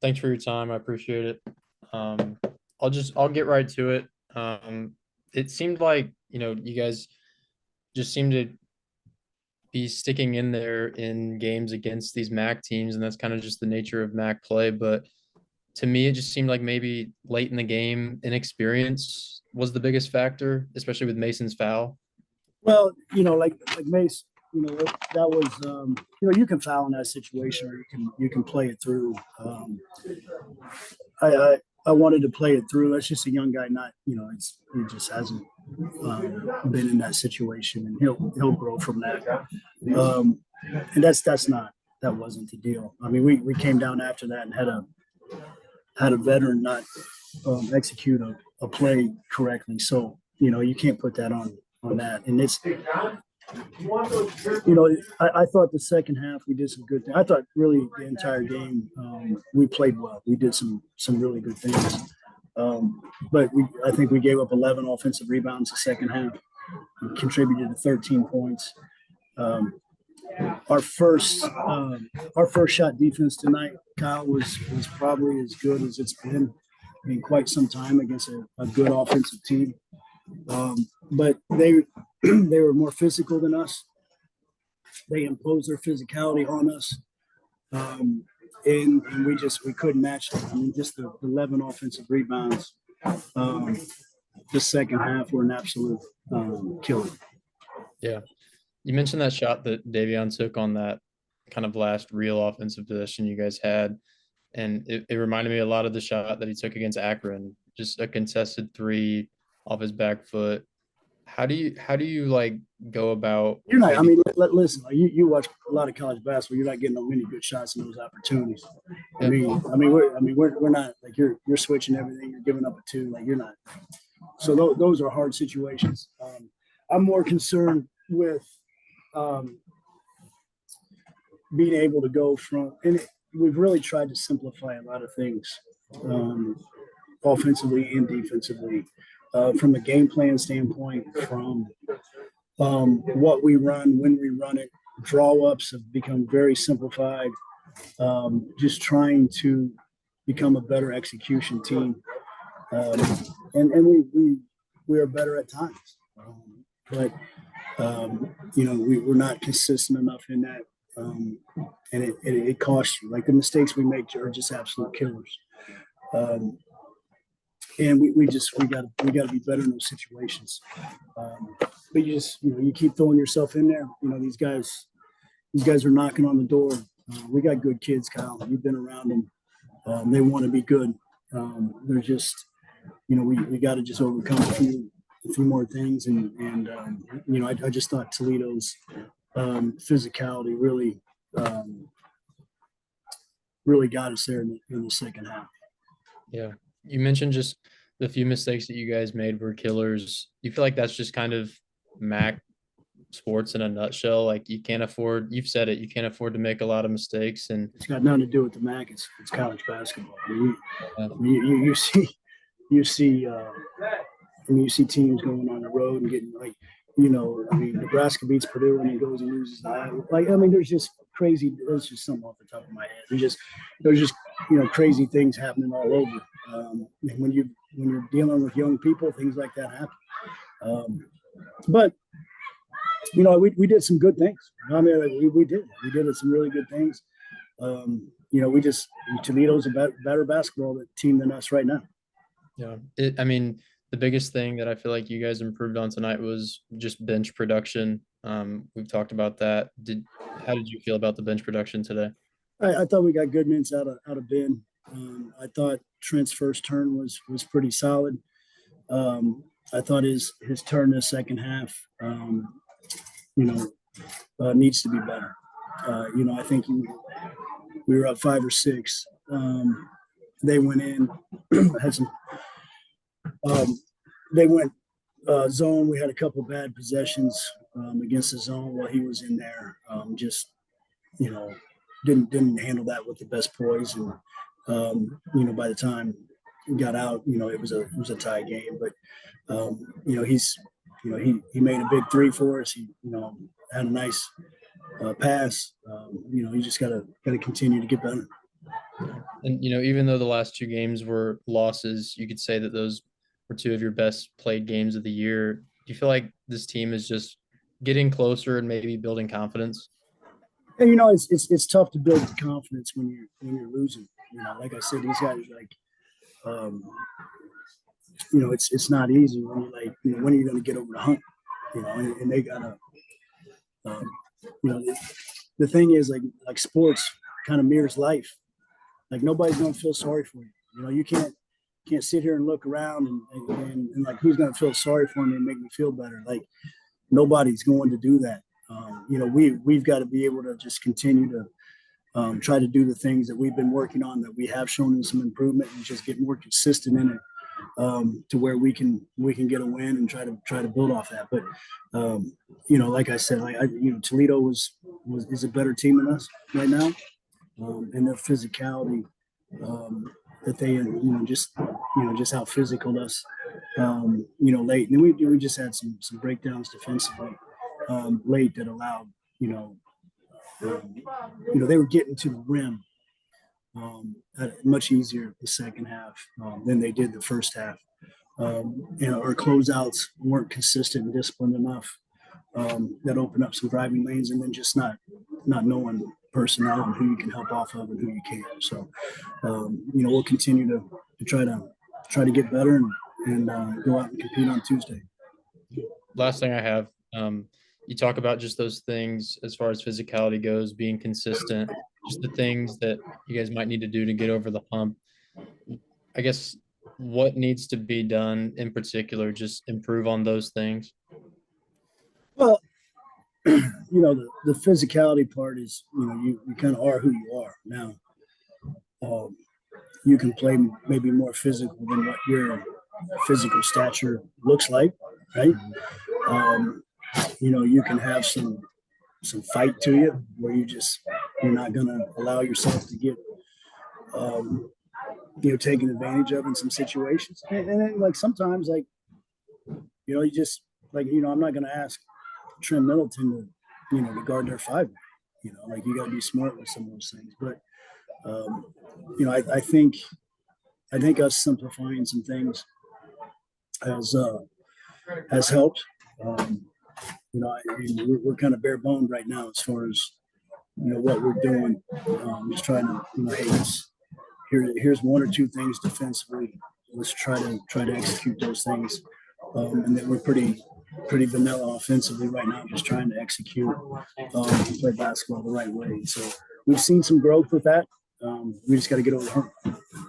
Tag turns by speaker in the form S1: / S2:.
S1: Thanks for your time. I appreciate it. Um, I'll get right to it. It seemed like, you guys just seem to be sticking in there in games against these MAC teams, and that's kind of just the nature of MAC play. But to me, it just seemed like maybe late in the game, inexperience was the biggest factor, especially with Mason's foul.
S2: Well, like Mace, that was you can foul in that situation, or you can play it through. I wanted to play it through. That's just a young guy, not he just hasn't been in that situation, and he'll grow from that. And that wasn't the deal. I mean, we came down after that and had a veteran not execute a play correctly. So you can't put that on that. And it's I thought the second half we did some good things. I thought really the entire game we played well. We did some really good things. But I think we gave up 11 offensive rebounds the second half. We contributed to 13 points. Our first shot defense tonight, Kyle, was probably as good as it's been in quite some time against a good offensive team. But they were more physical than us. They imposed their physicality on us, and we couldn't match them. I mean, just the 11 offensive rebounds. The second half were an absolute killer.
S1: Yeah. You mentioned that shot that Davion took on that kind of last real offensive possession you guys had. And it reminded me a lot of the shot that he took against Akron, just a contested three off his back foot. How do you like go about?
S2: You're not. I mean, listen. You watch a lot of college basketball. You're not getting many good shots in those opportunities. We're not like you're switching everything. You're giving up a two. Like you're not. So those are hard situations. I'm more concerned with being able to go from, and we've really tried to simplify a lot of things, offensively and defensively. From a game plan standpoint, from what we run, when we run it, draw ups have become very simplified. Just trying to become a better execution team, and we are better at times, but we're not consistent enough in that, and it costs you. Like the mistakes we make are just absolute killers. And we got to be better in those situations. But you keep throwing yourself in there. These guys are knocking on the door. We got good kids, Kyle. You've been around them. They want to be good. They're just, we got to just overcome a few more things. And I just thought Toledo's physicality really got us there in the second half.
S1: Yeah. You mentioned just the few mistakes that you guys made were killers. You feel like that's just kind of MAC sports in a nutshell? Like you can't afford, you've said it, you can't afford to make a lot of mistakes. And
S2: it's got nothing to do with the MAC. It's college basketball. You see teams going on the road and getting Nebraska beats Purdue and then goes and loses the Iowa. There's just crazy. There's just something off the top of my head. There's just crazy things happening all over. And when you're dealing with young people, things like that happen. But we did some good things. We did some really good things. Toledo's a better basketball team than us right now.
S1: Yeah, the biggest thing that I feel like you guys improved on tonight was just bench production. We've talked about that. How did you feel about the bench production today?
S2: I thought we got good minutes out of Ben. I thought Trent's first turn was pretty solid. I thought his turn in the second half, needs to be better. I think we were up 5 or 6. They went in, had some. They went zone. We had a couple bad possessions against the zone while he was in there. Didn't handle that with the best poise, and by the time he got out, it was a tie game. But he made a big three for us. He had a nice pass. You just gotta continue to get better.
S1: And even though the last two games were losses, you could say that those were two of your best played games of the year. Do you feel like this team is just getting closer and maybe building confidence?
S2: And it's tough to build confidence when you're losing. Like I said, these guys um, it's not easy when you're like, when are you going to get over the hump? And they gotta, um, you know, the thing is like sports kind of mirrors life. Like nobody's going to feel sorry for you. You can't sit here and look around and like who's going to feel sorry for me and make me feel better. Like nobody's going to do that. We've got to be able to just continue to try to do the things that we've been working on that we have shown some improvement and just get more consistent in it to where we can get a win and try to build off that. But like I said, Toledo is a better team than us right now, and their physicality that they just how physical us late. And we just had some breakdowns defensively late that allowed they were getting to the rim much easier the second half than they did the first half. Our closeouts weren't consistent and disciplined enough that opened up some driving lanes, and then just not knowing personnel and who you can help off of and who you can't. So, we'll continue to try to get better and go out and compete on Tuesday.
S1: Last thing I have, you talk about just those things as far as physicality goes, being consistent, just the things that you guys might need to do to get over the hump. I guess what needs to be done in particular, just improve on those things?
S2: Well, the physicality part is, you kind of are who you are now. You can play maybe more physical than what your physical stature looks like, right? You can have some fight to you where you're not going to allow yourself to get taken advantage of in some situations. And then like sometimes you just I'm not going to ask Trent Middleton to guard their five. Like you got to be smart with some of those things. But I think us simplifying some things has helped. We're kind of bare boned right now as far as what we're doing. Just trying to hey, here's one or two things defensively. Let's try to execute those things, and then we're pretty vanilla offensively right now. Just trying to execute, play basketball the right way. So we've seen some growth with that. We just got to get over the hump.